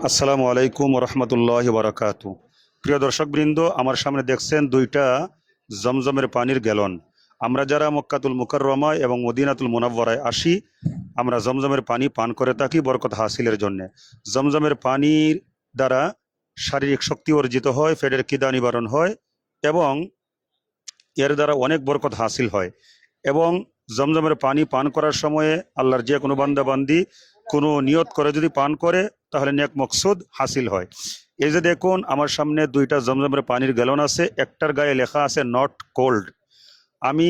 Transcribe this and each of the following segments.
আসসালামু আলাইকুম রহমতুল্লাহ বারাকাতু। প্রিয় দর্শকবৃন্দ, আমার সামনে দেখছেন দুইটা জমজমের পানির গ্যালন। আমরা যারা মক্কাতুল মুকাররমায় এবং মদিনাতুল মুনাওয়ারায় আসি, আমরা জমজমের পানি পান করে থাকি বরকত হাসিলের জন্য। জমজমের পানির দ্বারা শারীরিক শক্তি অর্জিত হয়, পেটের খিদা নিবারণ হয় এবং এর দ্বারা অনেক বরকত হাসিল হয়। এবং জমজমের পানি পান করার সময়ে আল্লাহর যে কোনো বান্দা বান্দি কোনো নিয়ত করে যদি পান করে, তাহলে নেক মকসুদ হাসিল হয়। এই যে দেখুন, আমার সামনে দুইটা জমজমের পানির গ্যালন আছে, একটার গায়ে লেখা আছে নট কোল্ড। আমি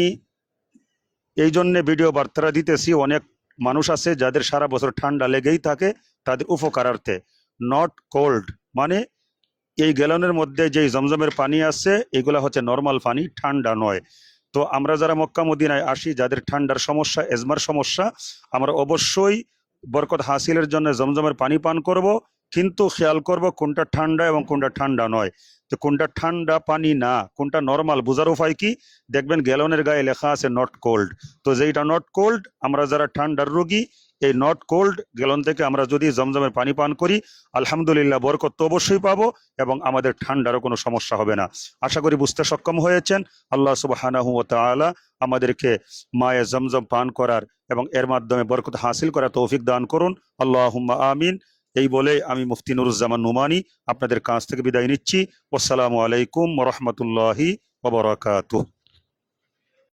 এই জন্যে ভিডিও বার্তা দিতেছি, অনেক মানুষ আছে যাদের সারা বছর ঠান্ডা লেগেই থাকে, তাদের উপকারার্থে। নট কোল্ড মানে এই গ্যালনের মধ্যে যেই জমজমের পানি আছে, এগুলা হচ্ছে নর্মাল পানি, ঠান্ডা নয়। তো আমরা যারা মক্কা মদিনায় আসি, যাদের ঠান্ডার সমস্যা, এজমার সমস্যা, আমরা অবশ্যই বরকত হাসিলের জন্য জমজমের পানি পান করব, কিন্তু খেয়াল করব কোনটা ঠান্ডা এবং কোনটা ঠান্ডা নয়। তো কোনটা ঠান্ডা পানি না, কোনটা নর্মাল, বোঝার উপায় কি? দেখবেন গ্যালনের গায়ে লেখা আছে নট কোল্ড। তো যেটা নট কোল্ড, আমরা যারা ঠান্ডার রোগী, এই নট কোল্ড গ্যালন থেকে আমরা যদি জমজমের পানি পান করি, আলহামদুলিল্লাহ বরকত তো অবশ্যই পাবো এবং আমাদের ঠান্ডারও কোনো সমস্যা হবে না। আশা করি বুঝতে সক্ষম হয়েছেন। আল্লাহ সুবহানাহু ওয়া তাআলা আমাদেরকে মায়ে জমজম পান করার এবং এর মাধ্যমে বরকত হাসিল করার তৌফিক দান করুন। আল্লাহুম্মা আমিন। এই বলে আমি মুফতি নুরুজ্জামান নুমানী আপনাদের কাছ থেকে বিদায় নিচ্ছি। আসসালামু আলাইকুম ওয়া রাহমাতুল্লাহি ওয়া বারাকাতুহু।